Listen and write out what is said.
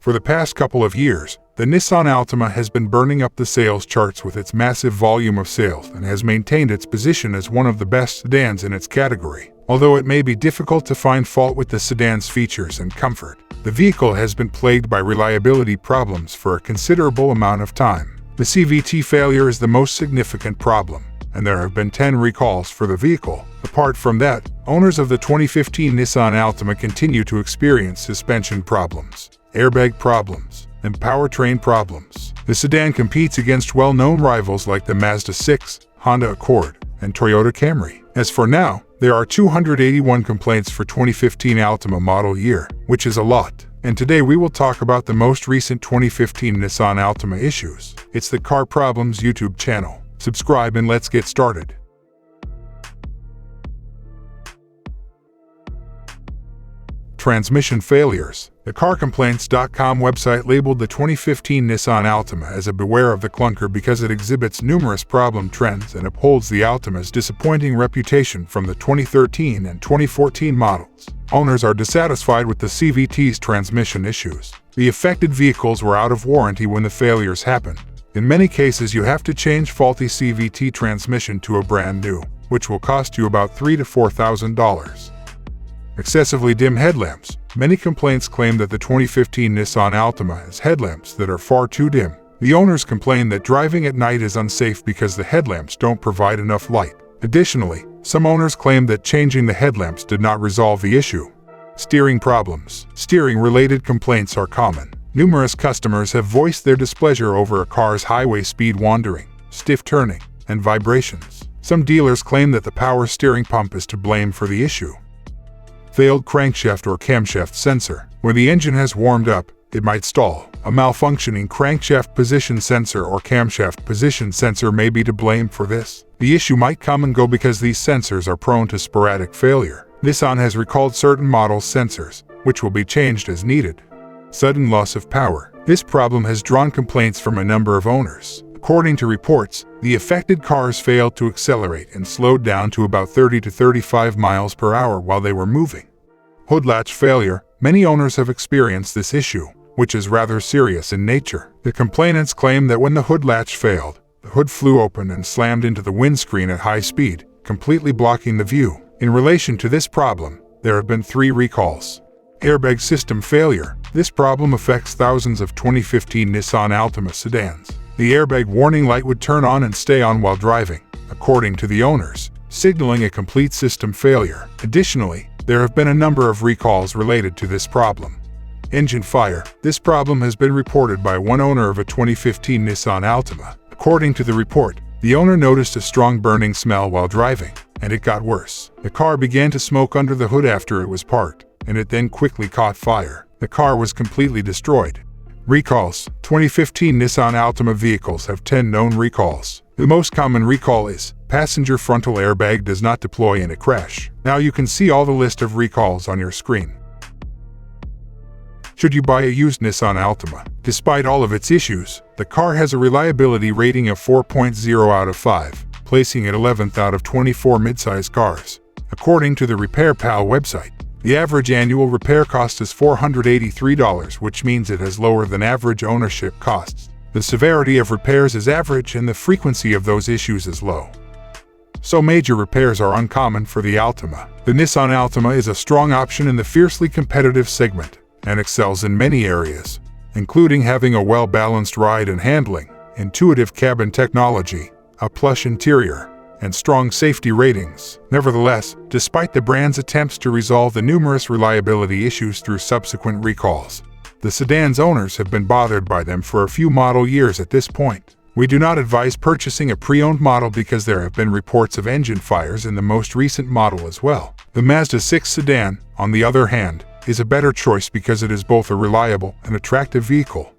For the past couple of years, the Nissan Altima has been burning up the sales charts with its massive volume of sales and has maintained its position as one of the best sedans in its category. Although it may be difficult to find fault with the sedan's features and comfort, the vehicle has been plagued by reliability problems for a considerable amount of time. The CVT failure is the most significant problem, and there have been 10 recalls for the vehicle. Apart from that, owners of the 2015 Nissan Altima continue to experience suspension problems, airbag problems, and powertrain problems. The sedan competes against well-known rivals like the Mazda 6, Honda Accord, and Toyota Camry. As for now, there are 281 complaints for 2015 Altima model year, which is a lot. And today we will talk about the most recent 2015 Nissan Altima issues. It's the Car Problems YouTube channel. Subscribe and let's get started. Transmission failures. The CarComplaints.com website labeled the 2015 Nissan Altima as a beware of the clunker because it exhibits numerous problem trends and upholds the Altima's disappointing reputation from the 2013 and 2014 models. Owners are dissatisfied with the CVT's transmission issues. The affected vehicles were out of warranty when the failures happened. In many cases, you have to change faulty CVT transmission to a brand new, which will cost you about $3,000 to $4,000. Excessively dim headlamps. Many complaints claim that the 2015 Nissan Altima has headlamps that are far too dim. The owners complain that driving at night is unsafe because the headlamps don't provide enough light. Additionally, some owners claim that changing the headlamps did not resolve the issue. Steering problems. Steering-related complaints are common. Numerous customers have voiced their displeasure over a car's highway speed wandering, stiff turning, and vibrations. Some dealers claim that the power steering pump is to blame for the issue. Failed crankshaft or camshaft sensor. When the engine has warmed up, it might stall. A malfunctioning crankshaft position sensor or camshaft position sensor may be to blame for this. The issue might come and go because these sensors are prone to sporadic failure. Nissan has recalled certain model sensors, which will be changed as needed. Sudden loss of power. This problem has drawn complaints from a number of owners. According to reports, the affected cars failed to accelerate and slowed down to about 30 to 35 miles per hour while they were moving. Hood latch failure. Many owners have experienced this issue, which is rather serious in nature. The complainants claim that when the hood latch failed, the hood flew open and slammed into the windscreen at high speed, completely blocking the view. In relation to this problem, there have been 3 recalls. Airbag system failure. This problem affects thousands of 2015 Nissan Altima sedans. The airbag warning light would turn on and stay on while driving, according to the owners, signaling a complete system failure. Additionally, there have been a number of recalls related to this problem. Engine fire. This problem has been reported by one owner of a 2015 Nissan Altima. According to the report, the owner noticed a strong burning smell while driving, and it got worse. The car began to smoke under the hood after it was parked, and it then quickly caught fire. The car was completely destroyed. Recalls. 2015 Nissan Altima vehicles have 10 known recalls. The most common recall is passenger frontal airbag does not deploy in a crash. Now you can see all the list of recalls on your screen. Should you buy a used Nissan Altima? Despite all of its issues, the car has a reliability rating of 4.0 out of 5, placing it 11th out of 24 midsize cars. According to the RepairPal website, the average annual repair cost is $483, which means it has lower than average ownership costs. The severity of repairs is average and the frequency of those issues is low. So major repairs are uncommon for the Altima. The Nissan Altima is a strong option in the fiercely competitive segment and excels in many areas, including having a well-balanced ride and handling, intuitive cabin technology, a plush interior, and strong safety ratings. Nevertheless, despite the brand's attempts to resolve the numerous reliability issues through subsequent recalls, the sedan's owners have been bothered by them for a few model years at this point. We do not advise purchasing a pre-owned model because there have been reports of engine fires in the most recent model as well. The Mazda 6 sedan, on the other hand, is a better choice because it is both a reliable and attractive vehicle.